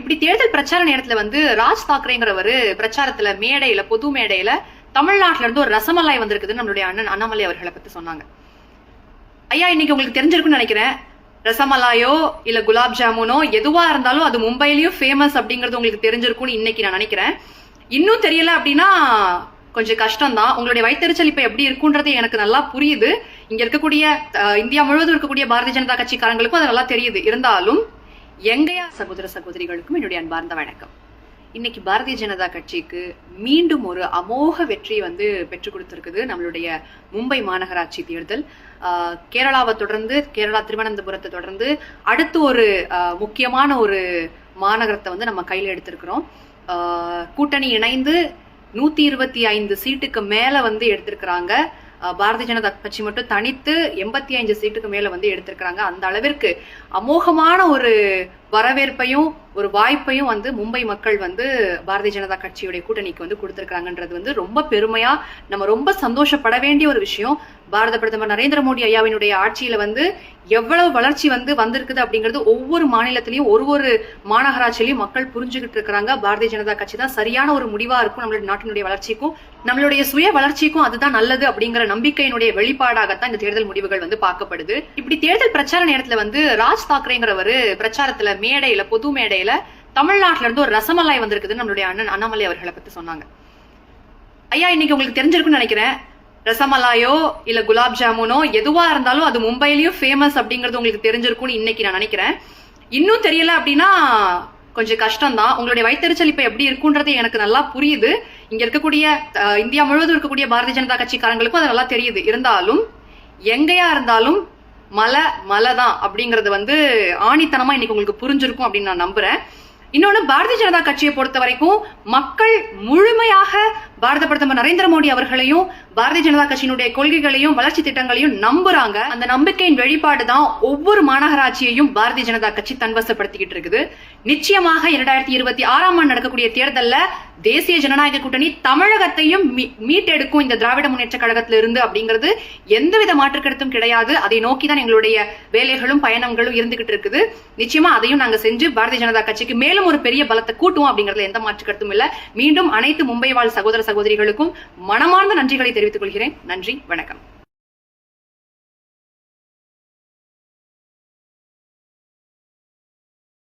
இப்படி தேர்தல் பிரச்சார நேரத்துல ராஜ் தாக்கரேங்கிறவரு பிரச்சாரத்துல மேடையில பொது மேடையில தமிழ்நாட்டுல இருந்து ஒரு ரசமலாய் வந்திருக்குதுன்னு நம்மளுடைய அண்ணன் அண்ணாமலை அவர்களை பத்தி சொன்னாங்க. ஐயா, இன்னைக்கு உங்களுக்கு தெரிஞ்சிருக்குன்னு நினைக்கிறேன். ரசமலாயோ இல்ல குலாப் ஜாமுனோ எதுவா இருந்தாலும் அது மும்பையிலயும் ஃபேமஸ் அப்படிங்கறது உங்களுக்கு தெரிஞ்சிருக்கும்னு இன்னைக்கு நான் நினைக்கிறேன். இன்னும் தெரியல அப்படின்னா கொஞ்சம் கஷ்டம் தான். உங்களுடைய வயிற்றுச்சல் இப்ப எப்படி இருக்குன்றது எனக்கு நல்லா புரியுது. இங்க இருக்கக்கூடிய இந்தியா முழுவதும் இருக்கக்கூடிய பாரதிய ஜனதா கட்சிக்காரங்களுக்கும் அது நல்லா தெரியுது. இருந்தாலும் எங்கயா சகோதர சகோதரிகளுக்கும் என்னுடைய அன்பார்ந்த வணக்கம். இன்னைக்கு பாரதிய ஜனதா கட்சிக்கு மீண்டும் ஒரு அமோக வெற்றி பெற்றுக் கொடுத்திருக்குது நம்மளுடைய மும்பை மாநகராட்சி தேர்தல். கேரளாவை தொடர்ந்து, கேரளா திருவனந்தபுரத்தை தொடர்ந்து அடுத்து ஒரு முக்கியமான ஒரு மாநகரத்தை நம்ம கையில எடுத்திருக்கிறோம். கூட்டணி இணைந்து 125 சீட்டுக்கு மேல எடுத்திருக்கிறாங்க. பாரதிய ஜனதா கட்சி மட்டும் தனித்து 85 சீட்டுக்கு மேல எடுத்திருக்கிறாங்க. அந்த அளவிற்கு அமோகமான ஒரு வரவேற்பையும் ஒரு வாய்ப்பையும் மும்பை மக்கள் பாரதிய ஜனதா கட்சியுடைய கூட்டணிக்கு கொடுத்திருக்காங்கன்றது ரொம்ப பெருமையா நம்ம ரொம்ப சந்தோஷப்பட வேண்டிய ஒரு விஷயம். பாரத பிரதமர் நரேந்திர மோடி ஐயாவினுடைய ஆட்சியில எவ்வளவு வளர்ச்சி வந்திருக்குது அப்படிங்கிறது ஒவ்வொரு மாநிலத்திலையும் ஒரு மாநகராட்சியிலையும் மக்கள் புரிஞ்சுக்கிட்டு இருக்கிறாங்க. பாரதிய ஜனதா கட்சி தான் சரியான ஒரு முடிவா இருக்கும் நம்மளுடைய நாட்டினுடைய வளர்ச்சிக்கும் நம்மளுடைய சுய வளர்ச்சிக்கும் அதுதான் நல்லது அப்படிங்கிற நம்பிக்கையினுடைய வெளிப்பாடாகத்தான் இந்த தேர்தல் முடிவுகள் பார்க்கப்படுது. இப்படி தேர்தல் பிரச்சார நேரத்துல ராஜ் தாக்கரேங்கிறவரு பிரச்சாரத்துல மேடையில பொது மேடையில தமிழ்நாட்டுல இருந்து ஒரு ரசமலாய் வந்திருக்குதுன்னு நம்மளுடைய அண்ணன் அண்ணாமலை அவர்களை பத்தி சொன்னாங்க. ஐயா, இன்னைக்கு உங்களுக்கு தெரிஞ்சிருக்குன்னு நினைக்கிறேன். ரசமலாயோ இல்ல குலாப் ஜாமுனோ எதுவா இருந்தாலும் அது மும்பையிலயும் ஃபேமஸ் அப்படிங்கறது உங்களுக்கு தெரிஞ்சிருக்கும்னு இன்னைக்கு நான் நினைக்கிறேன். இன்னும் தெரியல அப்படின்னா கொஞ்சம் கஷ்டம் தான். உங்களுடைய வயிற்றுச்சல் இப்ப எப்படி இருக்குன்றது எனக்கு நல்லா புரியுது. இங்க இருக்கக்கூடிய இந்தியா முழுவதும் இருக்கக்கூடிய பாரதிய ஜனதா கட்சிக்காரங்களுக்கும் அது நல்லா தெரியுது. இருந்தாலும் எங்கயா இருந்தாலும் மலை தான் அப்படிங்கறது ஆணித்தனமா இன்னைக்கு உங்களுக்கு புரிஞ்சிருக்கும் அப்படின்னு நான் நம்புறேன். இன்னொன்னு, பாரதிய ஜனதா கட்சியை பொறுத்த வரைக்கும் மக்கள் முழுமையாக பாரத பிரதமர் நரேந்திர மோடி அவர்களையும் பாரதிய ஜனதா கட்சியினுடைய கொள்கைகளையும் வளர்ச்சி திட்டங்களையும் நம்புறாங்க. அந்த நம்பிக்கையின் வெளிப்பாடு தான் ஒவ்வொரு மாநகராட்சியையும் பாரதிய ஜனதா கட்சி தன்வசப்படுத்திக்கிட்டு இருக்குது. நிச்சயமாக 2026 நடக்கக்கூடிய தேர்தல்ல தேசிய ஜனநாயக கூட்டணி தமிழகத்தையும் மீட்டெடுக்கும் இந்த திராவிட முன்னேற்ற கழகத்தில இருந்து அப்படிங்கிறது எந்தவித மாற்று கருத்தும் கிடையாது. அதை நோக்கிதான் எங்களுடைய வேலைகளும் பயணங்களும் இருந்துகிட்டு இருக்குது. நிச்சயமா அதையும் நாங்க செஞ்சு பாரதிய ஜனதா கட்சிக்கு மேலும் ஒரு பெரிய பலத்தை கூட்டுவோம் அப்படிங்கறதுல எந்த மாற்று கருத்தும் இல்ல. மீண்டும் அனைத்து மும்பை வாழ் சகோதர சகோதரிகளுக்கும் மனமார்ந்த நன்றிகளை தெரிவித்துக் கொள்கிறேன். நன்றி, வணக்கம்.